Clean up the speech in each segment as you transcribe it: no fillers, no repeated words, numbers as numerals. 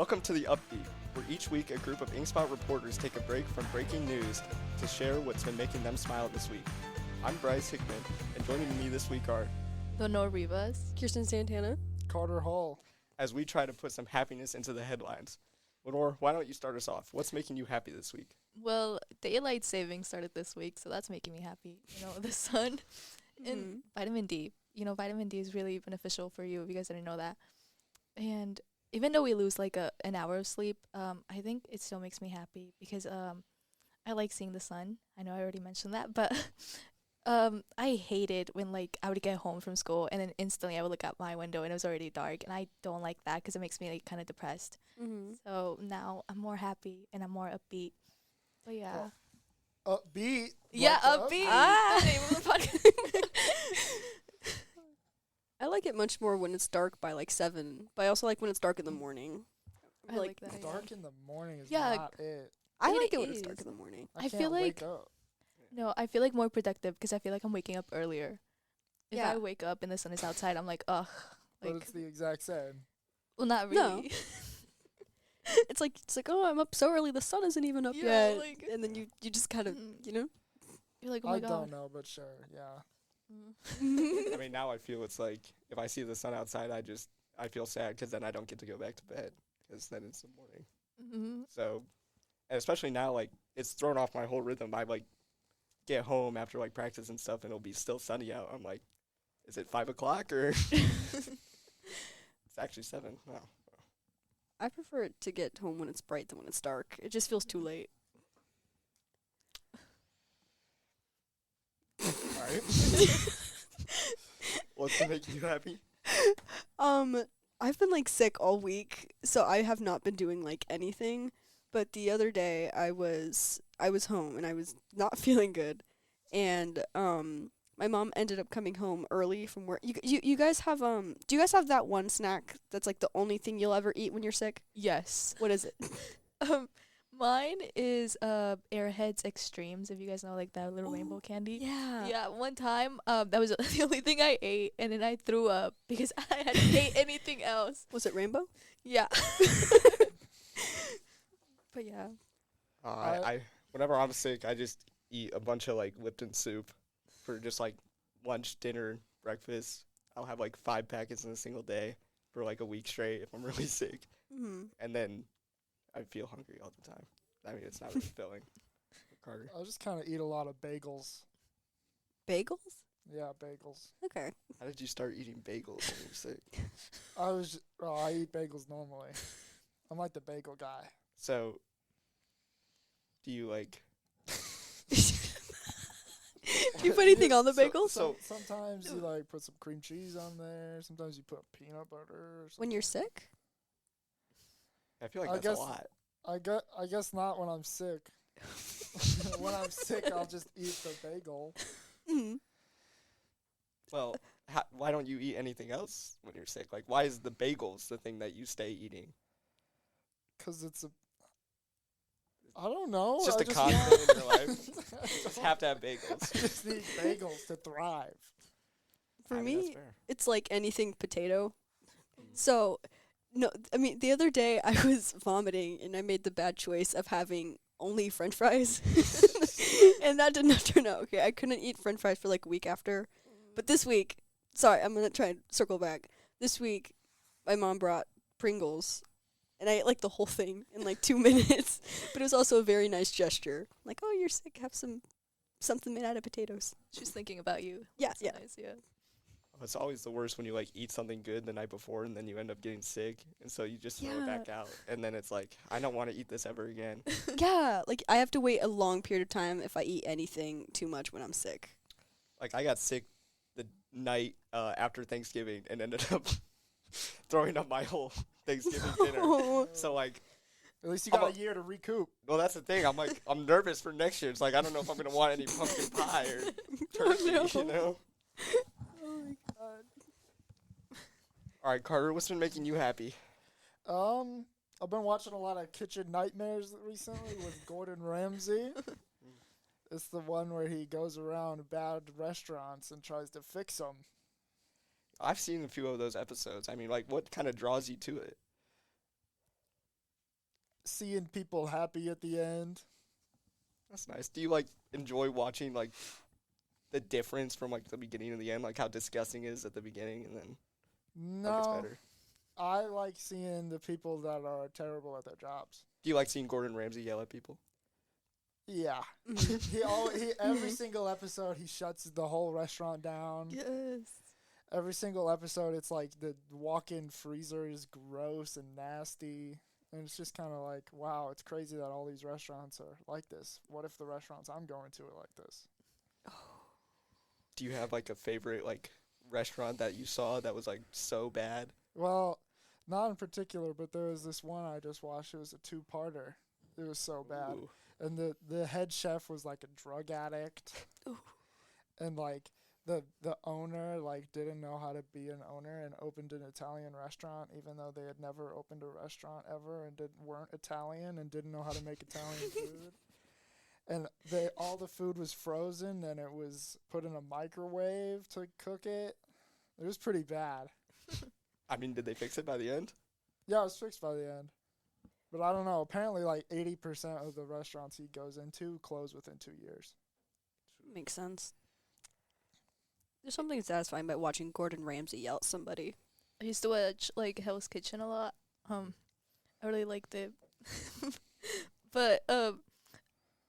Welcome to the Upbeat, where each week a group of Inkspot reporters take a break from breaking news to share what's been making them smile this week. I'm Bryce Hickman, and joining me this week are Leonor Rivas, Kirsten, Santana, Carter Hall. as we try to put some happiness into the headlines. Lenore, why don't you start us off? What's making you happy this week? Well, daylight saving started this week, so that's making me happy. The sun and vitamin D. Vitamin D is really beneficial for you if you guys didn't know that. And even though we lose like an hour of sleep, I think it still makes me happy because I like seeing the sun. I know I already mentioned that, but I hated when I would get home from school and then instantly I would look out my window and it was already dark, and I don't like that because it makes me kind of depressed. So now I'm more happy and I'm more upbeat. But yeah. Upbeat? Yeah, upbeat. The name of the podcast. I like it much more when it's dark by 7, but I also like when it's dark in the morning. I like that. Dark in the morning is Yeah, not it. I It like it when it's is. dark in the morning. I I can't feel wake like- up. No, I feel more productive because I feel like I'm waking up earlier. If Yeah. I wake up and the sun is outside, I'm like, ugh. But it's the exact same. Well, not No. really. It's like, oh, I'm up so early, the sun isn't even up Yeah, yet. And then you just kind of, You're like, oh my I god. don't know, but sure, yeah. I mean, now I feel it's like if I see the sun outside, I feel sad because then I don't get to go back to bed because then it's the morning. Mm-hmm. So, and especially now, it's thrown off my whole rhythm. I get home after practice and stuff, and it'll be still sunny out. I'm like, is it 5 o'clock or? It's actually 7. Wow. I prefer it to get home when it's bright than when it's dark. It just feels too late. All right. What's been making you happy? I've been sick all week, so I have not been doing anything. But the other day I was home and I was not feeling good, and my mom ended up coming home early from work. You guys have do you guys have that one snack that's the only thing you'll ever eat when you're sick? Yes. What is it? Mine is Airheads Extremes. If you guys know that little rainbow candy. Yeah. Yeah. One time, that was the only thing I ate, and then I threw up because I hadn't ate anything else. Was it rainbow? Yeah. But yeah. I whenever I'm sick, I just eat a bunch of Lipton soup for just lunch, dinner, breakfast. I'll have 5 packets in a single day for a week straight if I'm really sick, and then I feel hungry all the time. I mean, it's not really filling. Carter. I just kind of eat a lot of bagels. Bagels? Yeah, bagels. Okay. How did you start eating bagels when you were sick? I eat bagels normally. I'm the bagel guy. So, do you Do you put anything on the bagels? So Sometimes you put some cream cheese on there. Sometimes you put peanut butter or something. When you're sick? I feel like I that's guess- a lot. I guess not when I'm sick. When I'm sick, I'll just eat the bagel. Mm-hmm. Well, why don't you eat anything else when you're sick? Why is the bagels the thing that you stay eating? 'Cause I don't know. It's just I a constant in your life. You just have to have I bagels. just need bagels to thrive. For I mean, that's me, fair. it's anything potato. So, no, I mean, the other day I was vomiting and I made the bad choice of having only French fries. And that did not turn out okay. I couldn't eat French fries for a week after. But this week, sorry, I'm going to try and circle back. This week, my mom brought Pringles. And I ate the whole thing in 2 minutes. But it was also a very nice gesture. Oh, you're sick, have something made out of potatoes. She's thinking about you. Yeah, That's yeah. nice, yeah. It's always the worst when you eat something good the night before and then you end up getting sick, and so you just throw it back out, and then it's I don't want to eat this ever again. Yeah, I have to wait a long period of time if I eat anything too much when I'm sick. I got sick the night after Thanksgiving and ended up throwing up my whole Thanksgiving dinner. So At least you got I'm a year to recoup. well, that's the thing. I'm nervous for next year. It's I don't know if I'm gonna want any pumpkin pie or turkey. no. You know. Oh my god. All right, Carter, what's been making you happy? I've been watching a lot of Kitchen Nightmares recently with Gordon Ramsay. It's the one where he goes around bad restaurants and tries to fix them. I've seen a few of those episodes. I mean, what kind of draws you to it? seeing people happy at the end. That's nice. Do you like enjoy watching like the difference from like the beginning and the end, like how disgusting it is at the beginning and then how it gets No, better? I like seeing the people that are terrible at their jobs. Do you like seeing Gordon Ramsay yell at people? Yeah. he every single episode he shuts the whole restaurant down. Yes. Every single episode it's like the walk-in freezer is gross and nasty. And it's just kind of like, wow, it's crazy that all these restaurants are like this. What if the restaurants I'm going to are like this? Do you have like a favorite like restaurant that you saw that was like so bad? Well, not in particular, but there was this one I just watched. It was a two-parter. It was so bad. Ooh. And the head chef was like a drug addict. Ooh. And like the owner like didn't know how to be an owner and opened an Italian restaurant even though they had never opened a restaurant ever and weren't Italian and didn't know how to make Italian food. And all the food was frozen and it was put in a microwave to cook it. It was pretty bad. I mean, did they fix it by the end? Yeah, it was fixed by the end. But I don't know. Apparently, like 80% of the restaurants he goes into close within 2 years. Makes sense. There's something satisfying about watching Gordon Ramsay yell at somebody. I used to watch like Hell's Kitchen a lot. I really liked it. But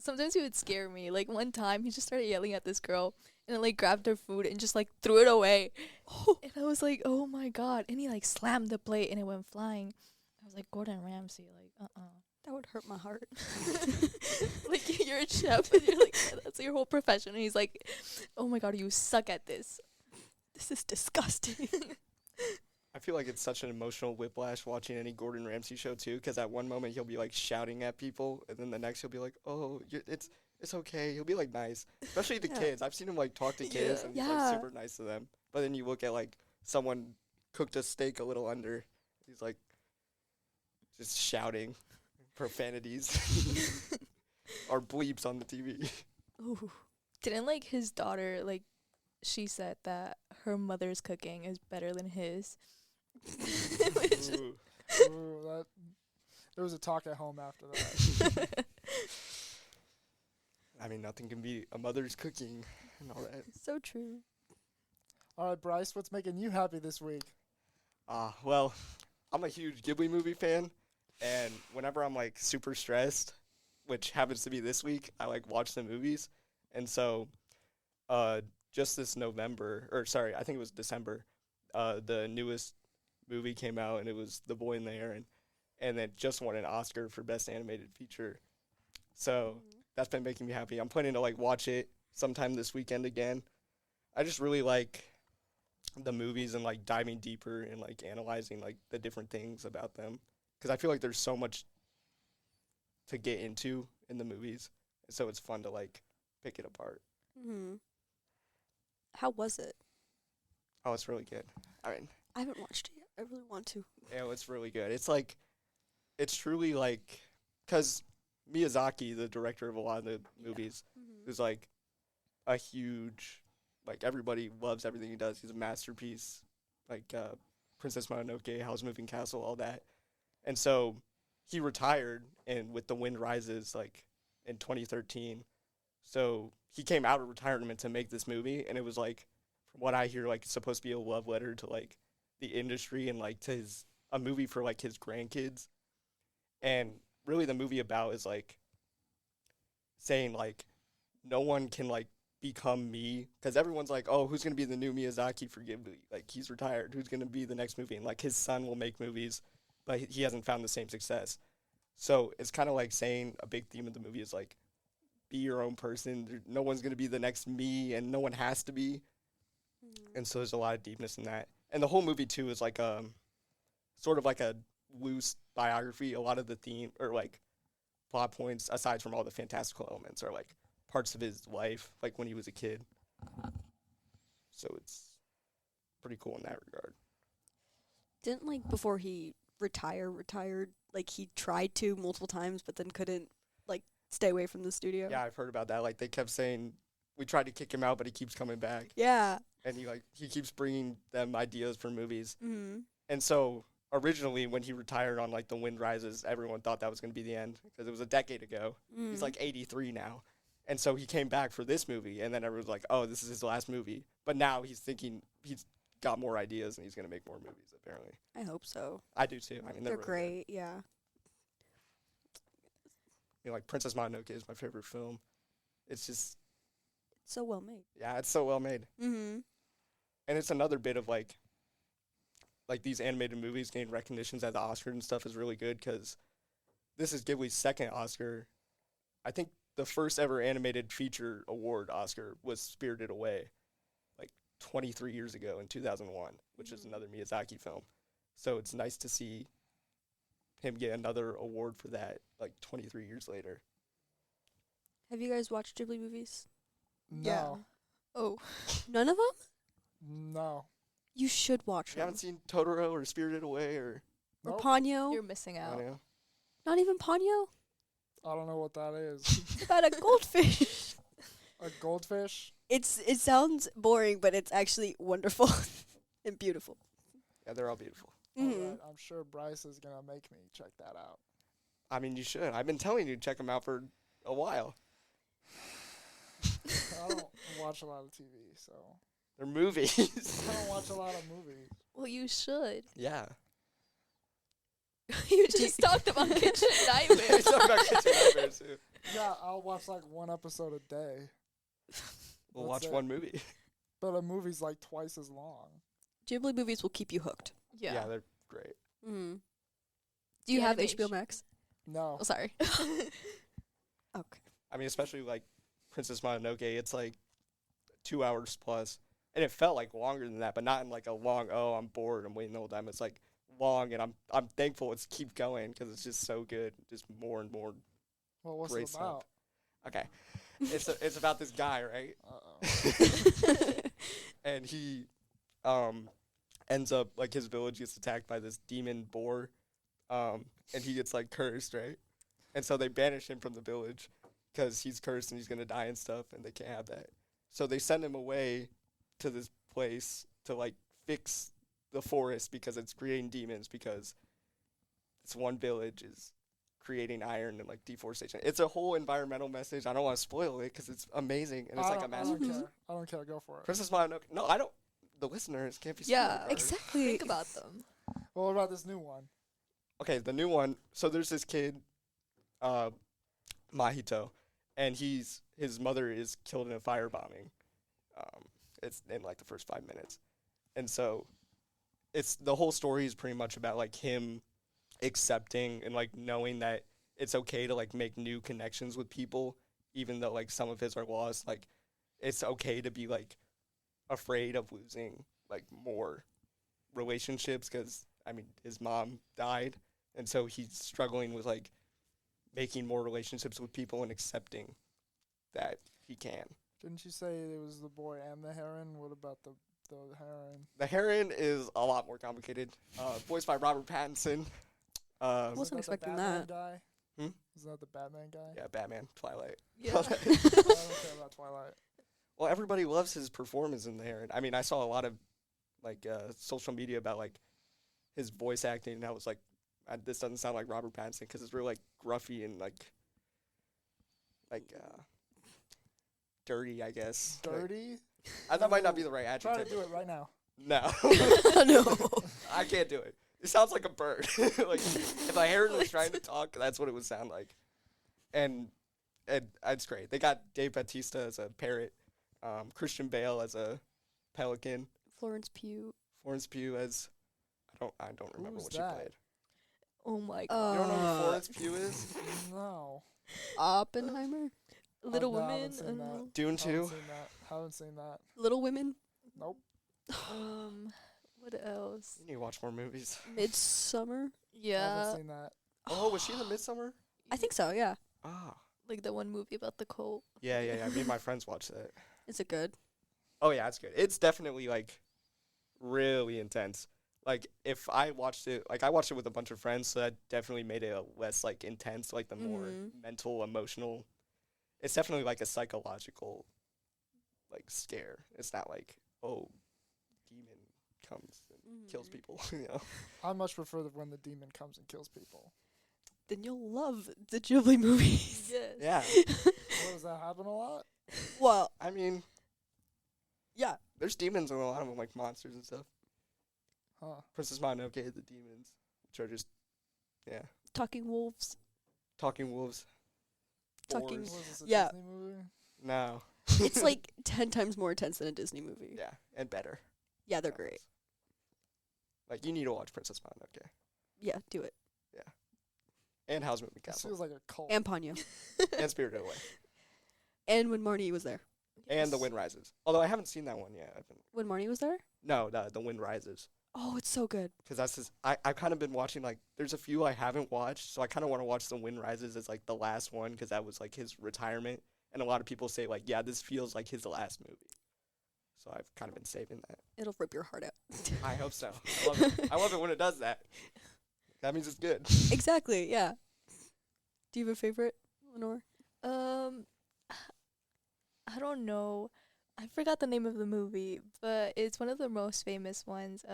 sometimes he would scare me. Like one time he just started yelling at this girl and then like grabbed her food and just like threw it away. And I was like, "Oh my god." And he like slammed the plate and it went flying. I was like, "Gordon Ramsay, like That would hurt my heart. like you're a chef and you're like that's your whole profession." And he's like, "Oh my god, you suck at this. This is disgusting." I feel like it's such an emotional whiplash watching any Gordon Ramsay show too, because at one moment he'll be like shouting at people, and then the next he'll be like, "Oh, it's okay." He'll be like nice, especially the Yeah. kids. I've seen him like talk to kids, Yeah. and he's Yeah. like super nice to them. But then you look at like someone cooked a steak a little under, he's like just shouting profanities or bleeps on the TV. Ooh. Didn't like his daughter like she said that her mother's cooking is better than his. Which- Ooh. Ooh, there was a talk at home after that. I mean, nothing can beat a mother's cooking and all that. So true. All right, Bryce, what's making you happy this week? Well, I'm a huge Ghibli movie fan, and whenever I'm like super stressed, which happens to be this week, I like watch the movies. And so, just this November, or sorry, I think it was December, the newest movie came out, and it was The Boy in the Heron, and it just won an Oscar for Best Animated Feature. So that's been making me happy. I'm planning to like watch it sometime this weekend again. I just really like the movies and like diving deeper and like analyzing like the different things about them, because I feel like there's so much to get into in the movies, so it's fun to like pick it apart. Mm-hmm. How was it? Oh, it's really good. I mean, I haven't watched it yet. I really want to. yeah, it's really good. It's like, it's truly like, because Miyazaki, the director of a lot of the movies, Mm-hmm. is like a huge, like everybody loves everything he does. He's a masterpiece, like Princess Mononoke, Howl's Moving Castle, all that. And so he retired, and with The Wind Rises, like in 2013. So he came out of retirement to make this movie, and it was like, from what I hear, like it's supposed to be a love letter to like the industry and like to a movie for like his grandkids. And really the movie about is like saying like no one can like become me, because everyone's like, oh, who's going to be the new Miyazaki for Ghibli? Like he's retired. Who's going to be the next movie? And like his son will make movies, but he hasn't found the same success. So it's kind of like saying a big theme of the movie is like, be your own person. No one's going to be the next me, and no one has to be. And so there's a lot of deepness in that. And the whole movie too is like sort of like a loose biography. A lot of the theme or like plot points, aside from all the fantastical elements, are like parts of his life, like when he was a kid. So it's pretty cool in that regard. Didn't like before he retired, like he tried to multiple times but then couldn't like stay away from the studio. Yeah, I've heard about that. Like they kept saying we tried to kick him out, but he keeps coming back. Yeah. And he keeps bringing them ideas for movies. Mm-hmm. And so originally when he retired on like The Wind Rises, everyone thought that was going to be the end because it was a decade ago. He's like 83 now. And so he came back for this movie, and then everyone's like, oh, this is his last movie. But now he's thinking he's got more ideas, and he's going to make more movies, apparently. I hope so. I do, too. I mean, They're really great, yeah. You know, like, Princess Mononoke is my favorite film. It's just... So well made. Yeah, it's so well made. Mm-hmm. And it's another bit of, like these animated movies getting recognitions at the Oscars and stuff is really good, because this is Ghibli's second Oscar. I think the first ever animated feature award Oscar was Spirited Away, like 23 years ago in 2001, which is another Miyazaki film. So it's nice to see him get another award for that, like 23 years later. Have you guys watched Ghibli movies? No. Oh. None of them? No. You should watch You them. haven't seen Totoro or Spirited Away or... Or Nope. Ponyo? You're missing I out. don't know. Not even Ponyo? I don't know what that is. It's about a goldfish. A goldfish? It sounds boring, but it's actually wonderful and beautiful. Yeah, they're all beautiful. Mm-hmm. Alright, I'm sure Bryce is going to make me check that out. I mean, you should. I've been telling you to check them out for a while. I don't watch a lot of TV, so... They're movies. I don't watch a lot of movies. Well, you should. Yeah. You just talked about Kitchen Nightmares. It's talking about Kitchen Nightmares, too. Yeah, I'll watch like one episode a day. We'll That's watch it. one movie. But a movie's like twice as long. Ghibli movies will keep you hooked. Yeah. They're great. Mm-hmm. Do you The have animation. HBO Max? No. Oh, sorry. Okay. I mean, especially like Princess Mononoke, it's like 2 hours plus. And it felt like longer than that, but not in like a long, oh, I'm bored, I'm waiting the whole time. It's like long, and I'm thankful it's keep going because it's just so good. Just more and more. Well, what's Great it about? Okay. It's about this guy, right? Uh-oh. And he ends up, like, his village gets attacked by this demon boar, and he gets, like, cursed, right? And so they banish him from the village because he's cursed and he's going to die and stuff, and they can't have that. So they send him away to this place to, like, fix the forest because it's creating demons, because this one village is creating iron and, like, deforestation. It's a whole environmental message. I don't want to spoil it because it's amazing, and it's like a I don't masterpiece. care. I don't care. Go for it. Princess Mononoke. No, I don't. The listeners can't be spoiled. Yeah, by it. Exactly. Think about them. Well, what about this new one? Okay, the new one. So there's this kid, Mahito, and his mother is killed in a firebombing. It's in like the first 5 minutes, and so it's the whole story is pretty much about like him accepting and like knowing that it's okay to like make new connections with people, even though like some of his are lost. Like it's okay to be like afraid of losing like more relationships because I mean his mom died, and so he's struggling with like making more relationships with people and accepting that he can. Didn't you say it was the boy and the heron? What about the heron? The heron is a lot more complicated. Voiced by Robert Pattinson. Wasn't Isn't expecting the Batman that. guy? Hmm? Isn't that the Batman guy? Yeah, Batman, Twilight. Yeah. I don't care about Twilight. Well, everybody loves his performance in the heron. I mean, I saw a lot of like social media about like his voice acting, and I was like, this doesn't sound like Robert Pattinson because it's really like gruffy and like dirty, I guess. Dirty? That might not be the right Try adjective. to do it right now. No. No. I can't do it. It sounds like a bird. Like if a heron was trying to talk, that's what it would sound like. And it's great. They got Dave Bautista as a parrot, Christian Bale as a pelican, Florence Pugh. Florence Pugh as I don't remember Who's what that? she played. Oh my god. You don't know who Florence Pugh is? No. Oppenheimer. Little no, I Women. haven't seen that. Dune 2. Haven't seen that. Little Women. Nope. What else? You need to watch more movies. Midsummer. Yeah, Haven't seen that. Oh, was she in the Midsummer? I think so. Yeah. Ah. like the one movie about the cult. Yeah. Me and my friends watched that. Is it good? Oh yeah, it's good. It's definitely like really intense. Like if I watched it, like I watched it with a bunch of friends, so that definitely made it less like intense, like the more mental, emotional. It's definitely like a psychological like scare. It's not like, oh, demon comes and kills people. You know. I much prefer when the demon comes and kills people. Then you'll love the Ghibli movies. Yes. Yeah. What, does that happen a lot? Well, I mean, yeah. there's demons in a lot of them, like monsters and stuff. Huh. Princess Mononoke, the demons, which are just, Talking wolves. talking wolves. Talking- Boars. What is this, a Yeah. Disney movie? No. It's like 10 times more intense than a Disney movie. Yeah, and better. Yeah, they're great. Like, you need to watch Princess Mononoke. Yeah, do it. And Howl's Moving This Castle. feels like a cult. And Ponyo. And Spirited Away. And when Marnie was there. And The Wind Rises. Although I haven't seen that one yet. When Marnie was there? No, The Wind Rises. Oh, it's so good. Because that's just, I've kind of been watching, like, there's a few I haven't watched, so I kind of want to watch The Wind Rises as, like, the last one, because that was, like, his retirement. And a lot of people say, like, yeah, this feels like his last movie. So I've kind of been saving that. It'll rip your heart out. I hope so. I love it. I love it when it does that. That means it's good. Exactly, yeah. Do you have a favorite, Lenore? I don't know. I forgot the name of the movie, but it's one of the most famous ones.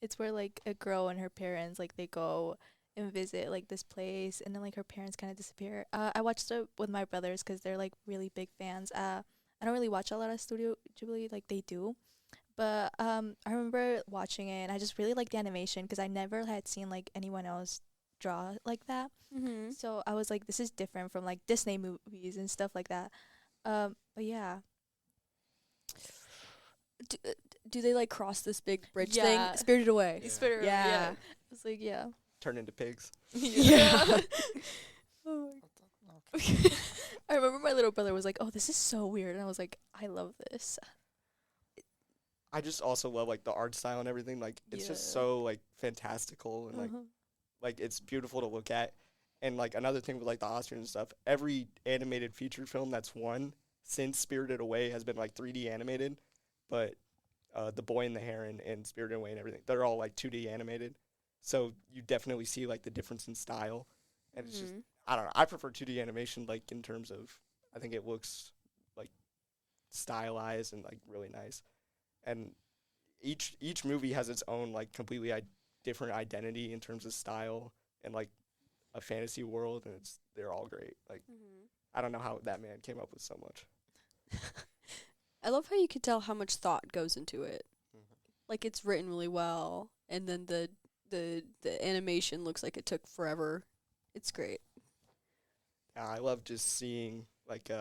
It's where like a girl and her parents like they go and visit like this place, and then like her parents kind of disappear. I watched it with my brothers because they're like really big fans. I don't really watch a lot of Studio Ghibli like they do, but I remember watching it and I just really liked the animation because I never had seen like anyone else draw like that. Mm-hmm. So I was like, this is different from like Disney movies and stuff like that. But yeah. Do they like cross this big bridge Yeah. thing? Spirited Away. Yeah. Spirit, Yeah. It's like, yeah. Turn into pigs. Yeah. Oh Okay. I remember my little brother was like, oh, this is so weird. And I was like, I love this. I just also love, like, the art style and everything. Like, it's just Yeah. so, like, fantastical and, like, it's beautiful to look at. And, like, another thing with, like, the Oscars and stuff, every animated feature film that's won since Spirited Away has been, like, 3D animated. But The Boy and the Heron and Spirited Away and everything, they're all, like, 2D animated. So you definitely see, like, the difference in style. And it's just, I don't know. I prefer 2D animation, like, in terms of, I think it looks, like, stylized and, like, really nice. And each movie has its own, like, completely different identity in terms of style and, like, a fantasy world, and they're all great. Like, I don't know how that man came up with so much. I love how you can tell how much thought goes into it. Like it's written really well, and then the animation looks like it took forever. It's great. Yeah, I love just seeing, like,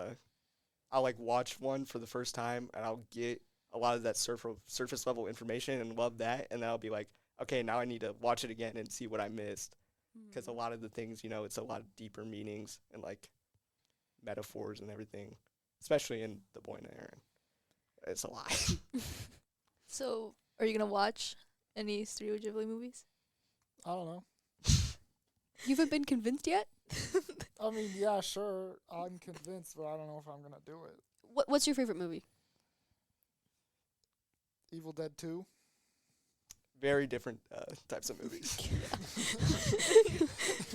I'll, like, watch one for the first time, and I'll get a lot of that surface level information and love that, and then I'll be like, okay, now I need to watch it again and see what I missed. Because a lot of the things, you know, it's a lot of deeper meanings and, like, metaphors and everything, especially in The Boy and the Heron. It's a lot. So, are you going to watch any Studio Ghibli movies? I don't know. You haven't been convinced yet? I mean, yeah, sure. I'm convinced, but I don't know if I'm gonna do it. What's your favorite movie? Evil Dead 2. Very different types of movies.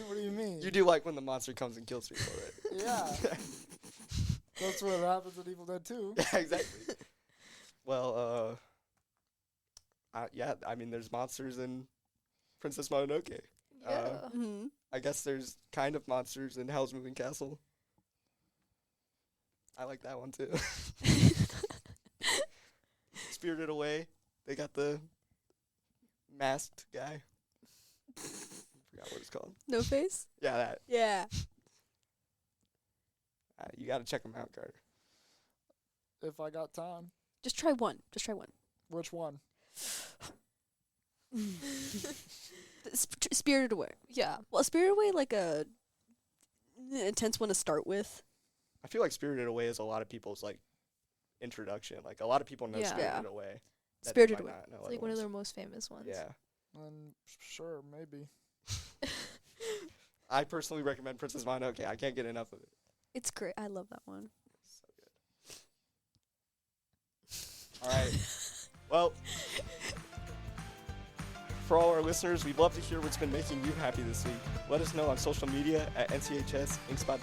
What do you mean? You do like when the monster comes and kills people, right? Yeah. That's what happens in Evil Dead 2. Yeah, exactly. Well, yeah, I mean, there's monsters in Princess Mononoke. Yeah. Mm-hmm. I guess there's kind of monsters in Howl's Moving Castle. I like that one, too. Spirited Away, they got the masked guy. Forgot what it's called. No Face? Yeah, that. Yeah. You got to check them out, Carter. If I got time. Just try one. Which one? Spirited Away. Yeah. Well, Spirited Away like a intense one to start with. I feel like Spirited Away is a lot of people's, like, introduction. Like, a lot of people know Yeah. Spirited Yeah. Away. that they Spirited might Away. not know It's like one of otherwise. their most famous ones. Yeah. And sure, maybe. I personally recommend Princess Mononoke. I can't get enough of it. It's great. I love that one. So good. All right. Well, for all our listeners, we'd love to hear what's been making you happy this week. Let us know on social media at NCHS Inkspot